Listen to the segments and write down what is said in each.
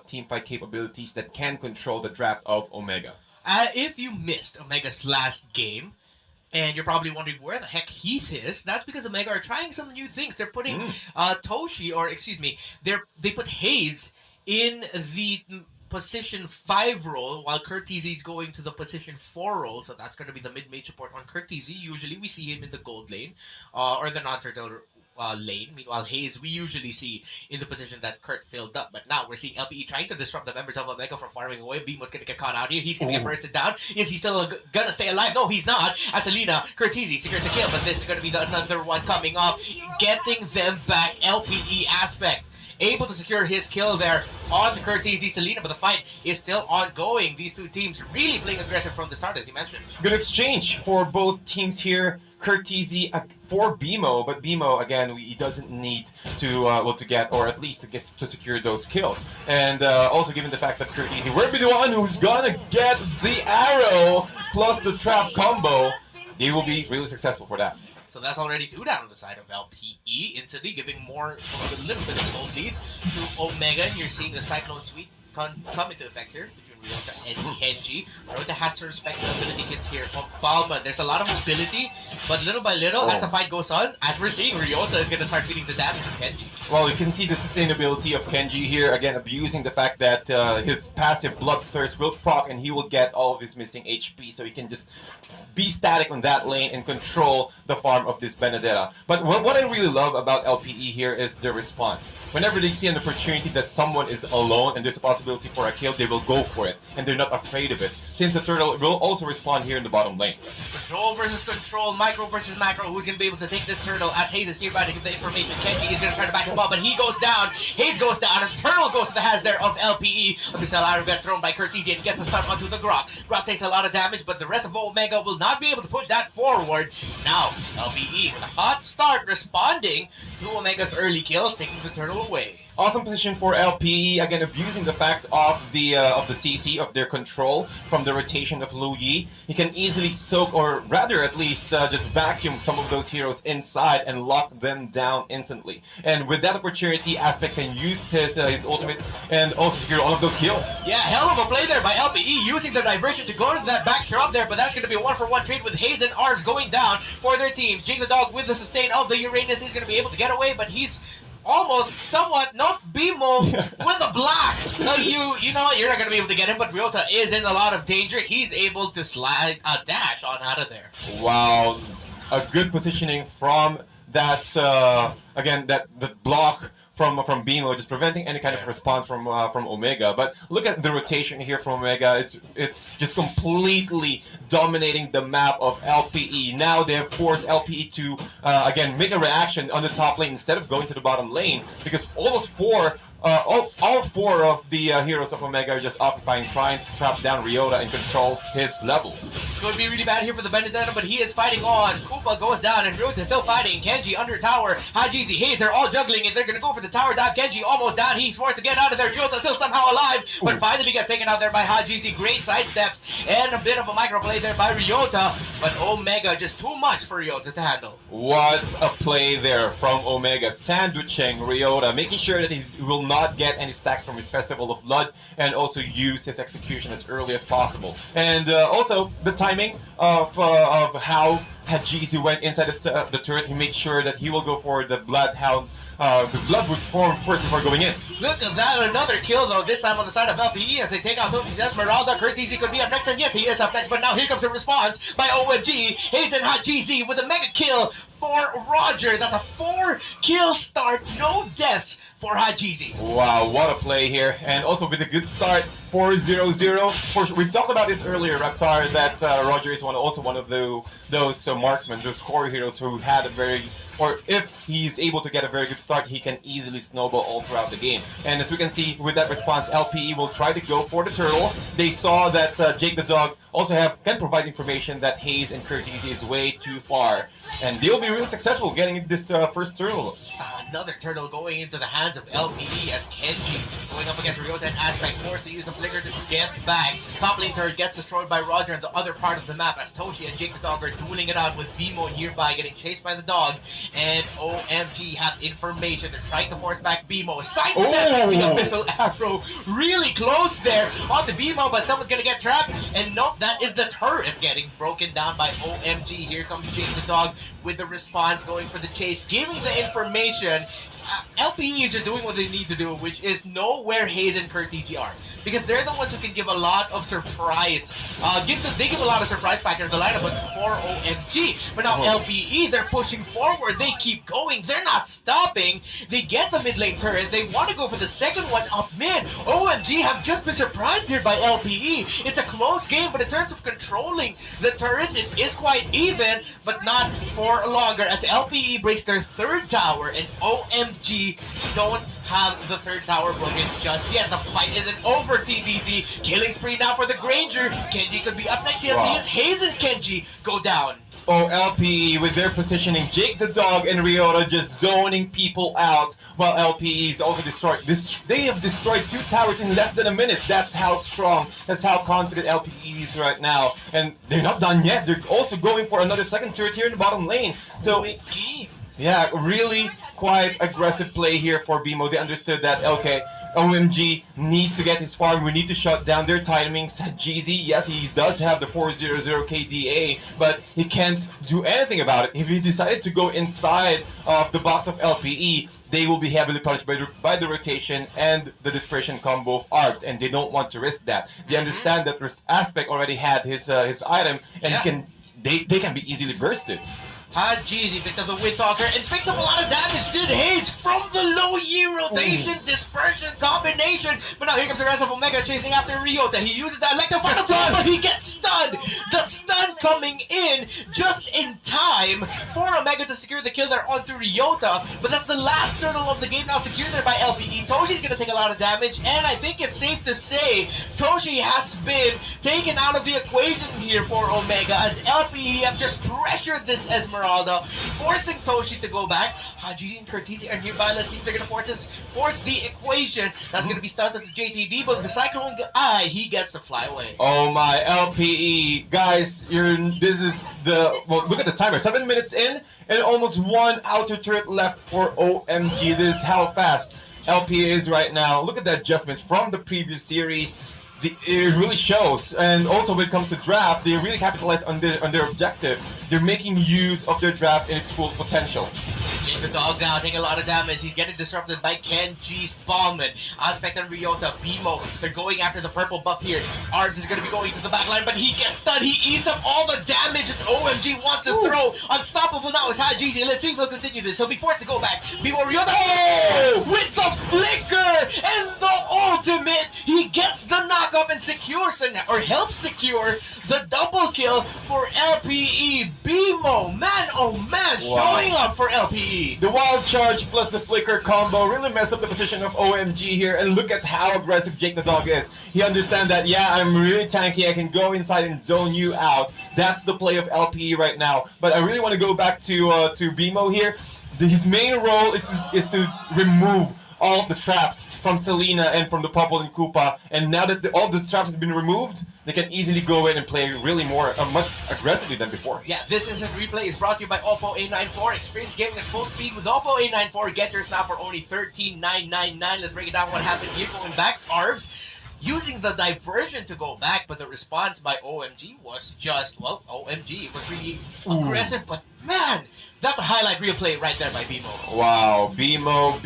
teamfight capabilities that can control the draft of Omega. If you missed Omega's last game, and you're probably wondering where the heck Heath is, that's because Omega are trying some new things. They're putting Toshi, or excuse me, they put Hayes in the position 5 role, while Curtizi is going to the position 4 role. So that's going to be the mid-mage support on Curtizi. Usually we see him in the gold lane, or the non-turtle lane. Meanwhile, Hayes we usually see in the position that Kurt filled up. But now we're seeing LPE trying to disrupt the members of Omega from farming away. Beamo's gonna get caught out here. He's gonna get bursted down. Is he still gonna stay alive? No, he's not. Asalina, Curtizi secures the kill, but this is gonna be another one coming up, getting them back. LPE aspect able to secure his kill there on the Curtizi Selena, but the fight is still ongoing. These two teams really playing aggressive from the start, as you mentioned. Good exchange for both teams here. Curtizi for BMO, but BMO again he doesn't need to to get, or at least to secure those kills. And also given the fact that Curtizi will be the one who's gonna get the arrow plus the trap combo, he will be really successful for that. So that's already 2 down on the side of LPE, instantly giving more, a little bit of gold lead to Omega. And you're seeing the Cyclone Suite come into effect here between Ryota and Kenji. Ryota has to respect the ability kits here from Palma. There's a lot of mobility, but little by little, as the fight goes on, as we're seeing, Ryota is going to start feeling the damage of Kenji. Well, you can see the sustainability of Kenji here, again abusing the fact that his passive Bloodthirst will proc and he will get all of his missing HP, so he can just be static on that lane and control the farm of this Benedetta. But what I really love about LPE here is the response. Whenever they see an opportunity that someone is alone and there's a possibility for a kill, they will go for it, and they're not afraid of it, since the turtle will also respond here in the bottom lane. Control versus control, micro versus macro. Who's going to be able to take this turtle as Hayes is nearby to give the information? Kenji is going to try to back him up, but he goes down. Hayes goes down, and the turtle goes to the hands there of LPE. Abyssal get thrown by Curtizi and gets a stun onto the Grok. Grok takes a lot of damage, but the rest of Omega will not be able to push that forward. Now, LPE with a hot start, responding to Omega's early kills, taking the turtle away. Awesome position for LPE, again abusing the fact of the CC, of their control from the rotation of Lu Yi. He can easily soak, or rather at least just vacuum some of those heroes inside and lock them down instantly. And with that opportunity, Aspect can use his ultimate and also secure all of those kills. Yeah, hell of a play there by LPE, using the diversion to go to that back shot there, but that's going to be a 1-for-1 trade with Hayes and Arms going down for their teams. Jake the Dog with the sustain of the Uranus is going to be able to get away, but he's almost, somewhat, not BMO with a block. So you know what, you're not going to be able to get him, but Ryota is in a lot of danger. He's able to slide a dash on out of there. Wow, a good positioning from that, again, that block from BMO, just preventing any kind of response from Omega. But look at the rotation here from Omega. It's just completely dominating the map of LPE. Now they have forced LPE to again make a reaction on the top lane instead of going to the bottom lane, because all 4 of the heroes of Omega are just occupying, trying to trap down Ryota and control his level. Could be really bad here for the Benedetta, but he is fighting on. Koopa goes down, and Ryota is still fighting. Kenji under tower. Hajizi, Hayes, they're all juggling it. They're going to go for the tower dive. Kenji almost down. He's forced to get out of there. Ryota still somehow alive, but finally gets taken out there by Hajizi. Great sidesteps, and a bit of a microplay there by Ryota, but Omega just too much for Ryota to handle. What a play there from Omega, sandwiching Ryota, making sure that he will not get any stacks from his Festival of Blood, and also use his execution as early as possible. And also the timing of how Hajizi went inside the turret, he made sure that he will go for the Bloodhound. The blood would form first before going in. Look at that, another kill though, this time on the side of LPE as they take out Toshi's Esmeralda. Curtizi could be up next, and yes, he is up next, but now here comes a response by OMG. Hayes and Hajizi with a mega kill for Roger. That's a 4-kill start, no deaths for Hajizi. Wow, what a play here. And also with a good start, 4-0-0. We've talked about this earlier, Reptar, that Roger is also one of those marksmen, those core heroes who had a very, or if he's able to get a very good start, he can easily snowball all throughout the game. And as we can see with that response, LPE will try to go for the turtle. They saw that Jake the Dog also can provide information that Hayes and Curtizi is way too far. And they'll be really successful getting this first turtle. Another turtle going into the hands of LPE as Kenji going up against Ryota and Aspect, forced to use a flicker to get back. Top lane turret gets destroyed by Roger on the other part of the map as Toshi and Jake the Dog are dueling it out with BMO nearby, getting chased by the dog. and OMG have information. They're trying to force back BMO. Sidestep the Abyssal Afro. Really close there on the BMO, but someone's gonna get trapped. And nope, that is the turret getting broken down by OMG. Here comes Jake the Dog with the response, going for the chase, giving the information. LPE is just doing what they need to do, which is know where Hayes and Curtisi are. Because they're the ones who can give a lot of surprise. They give a lot of surprise factor in the lineup, but for OMG. But now LPE, they're pushing forward. They keep going. They're not stopping. They get the mid lane turret. They want to go for the second one up mid. OMG have just been surprised here by LPE. It's a close game, but in terms of controlling the turrets, it is quite even, but not for longer. As LPE breaks their third tower, and OMG don't have the third tower broken just yet. The fight isn't over, TVC. Killing spree now for the Granger. Kenji could be up next. Yes, he is. Hayes and Kenji go down. Oh, LPE with their positioning. Jake the Dog and Ryota just zoning people out, while LPE is also destroyed. They have destroyed 2 towers in less than a minute. That's how strong, that's how confident LPE is right now. And they're not done yet. They're also going for another second turret here in the bottom lane. So, yeah, really quite aggressive play here for BMO. They understood that, okay, OMG needs to get his farm. We need to shut down their timing. Jeezy, yes, he does have the 400 KDA, but he can't do anything about it. If he decided to go inside of the box of LPE, they will be heavily punished by the rotation and the dispersion combo of ARBs, and they don't want to risk that. They understand that Aspect already had his item, and they can be easily bursted. Jeezy picked up the Windtalker and picks up a lot of damage. Did Hayes from the low E rotation dispersion combination. But now here comes the rest of Omega chasing after Ryota. He uses that like the final blow, but he gets stunned. The stun coming in just in time for Omega to secure the kill there onto Ryota. But that's the last turtle of the game now secured there by LPE. Toshi's going to take a lot of damage, and I think it's safe to say Toshi has been taken out of the equation here for Omega, as LPE have just pressured this Esmeralda, forcing Toshi to go back. Haji and Curtisi are nearby. Let's see if they're going to force the equation. That's going to be stuns to JTD, but the Cyclone Eye, he gets to fly away. Oh my, LPE. Guys, look at the timer. 7 minutes in, and almost 1 outer turret left for OMG. This is how fast LPE is right now. Look at the adjustments from the previous series. It really shows, and also when it comes to draft, they really capitalize on their objective. They're making use of their draft in its full potential. Jake the Dog now taking a lot of damage. He's getting disrupted by Kenji's Bombman. Aspect and Ryota, BMO, they're going after the purple buff here. Arms is going to be going to the back line, but he gets stunned. He eats up all the damage that OMG wants to throw. Unstoppable now is Hajizi. Let's see if he'll continue this. He'll be forced to go back. BMO, Ryota, with the flicker and the ultimate. He gets the knockup and secures, or helps secure, the double kill for LPE. BMO, man, oh man, showing up for LPE. The wild charge plus the flicker combo really messed up the position of OMG here, and look at how aggressive Jake the Dog is. He understands that, yeah, I'm really tanky, I can go inside and zone you out. That's the play of LPE right now. But I really want to go back to BMO here. His main role is to remove all of the traps from Selena and from the Popple and Koopa, and now that all the traps have been removed, they can easily go in and play really much aggressively than before. Yeah, this instant replay is brought to you by Oppo A94. Experience gaming at full speed with Oppo A94. Get yours now for only $13,999. Let's break it down what happened here. Going back, Arvs using the diversion to go back, but the response by OMG was just, well, OMG was really aggressive, but man, that's a highlight reel play right there by BMO. Wow, BMO.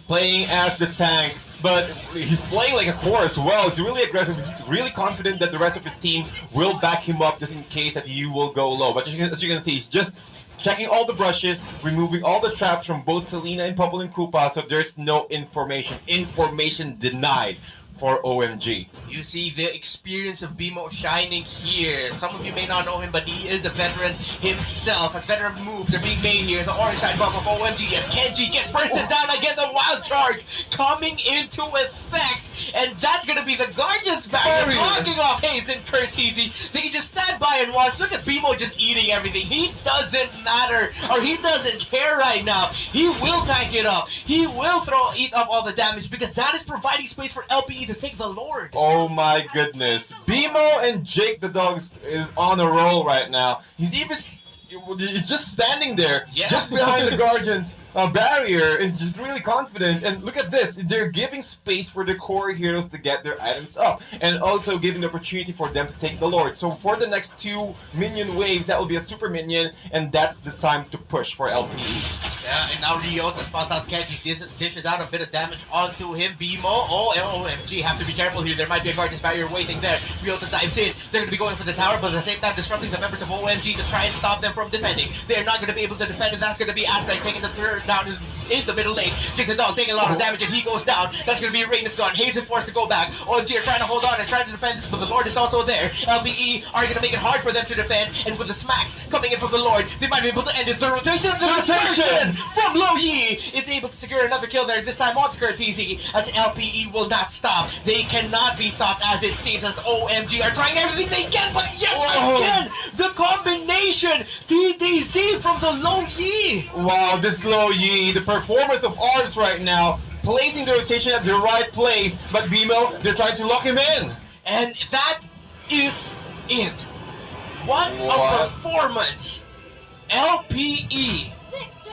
Playing as the tank, but he's playing like a core as well. He's really aggressive. He's really confident that the rest of his team will back him up just in case that he will go low. But as you can see, he's just checking all the brushes, removing all the traps from both Selena and Popple and Koopa, so there's no information. Information denied for OMG. You see the experience of BMO shining here. Some of you may not know him, but he is a veteran himself. As veteran moves are being made here, the orange side buff of OMG as Kenji gets bursted down again. The wild charge coming into effect, and that's going to be the Guardian's back blocking off Hayes and Curtisi. They can just stand by and watch. Look at BMO just eating everything. He doesn't matter, or he doesn't care right now. He will tank it up. He will eat up all the damage, because that is providing space for LPE to take the Lord. Oh my goodness. BMO and Jake the Dog is on a roll right now. He's even he's just standing there, Yeah. just behind the Guardian's barrier. Is just really confident. And look at this. They're giving space for the core heroes to get their items up. And also giving the opportunity for them to take the Lord. So for the next 2 minion waves, that will be a super minion. And that's the time to push for LPE. Yeah, and now Ryota spots out Kenji, dishes out a bit of damage onto him. BMO, oh, OMG, have to be careful here. There might be a Guardian's Barrier waiting there. Ryota dives in. They're going to be going for the tower, but at the same time disrupting the members of OMG to try and stop them from defending. They're not going to be able to defend, and that's going to be Aspect taking the third down in the middle lane. Jig the Dog taking a lot of damage, and he goes down. That's going to be Rain is gone. Hayes is forced to go back. OMG are trying to hold on and trying to defend this, but the Lord is also there. LPE are going to make it hard for them to defend, and with the smacks coming in from the Lord, they might be able to end it. The rotation of the dispersion from Low Yi is able to secure another kill there, this time on TZ, as LPE will not stop. They cannot be stopped as it seems, as OMG are trying everything they can, but yet again, the combination TDZ from the Low Yi. Wow, this Low Yi, the performance of ours right now, placing the rotation at the right place, but BMO, they're trying to lock him in. And that is it. What a performance. LPE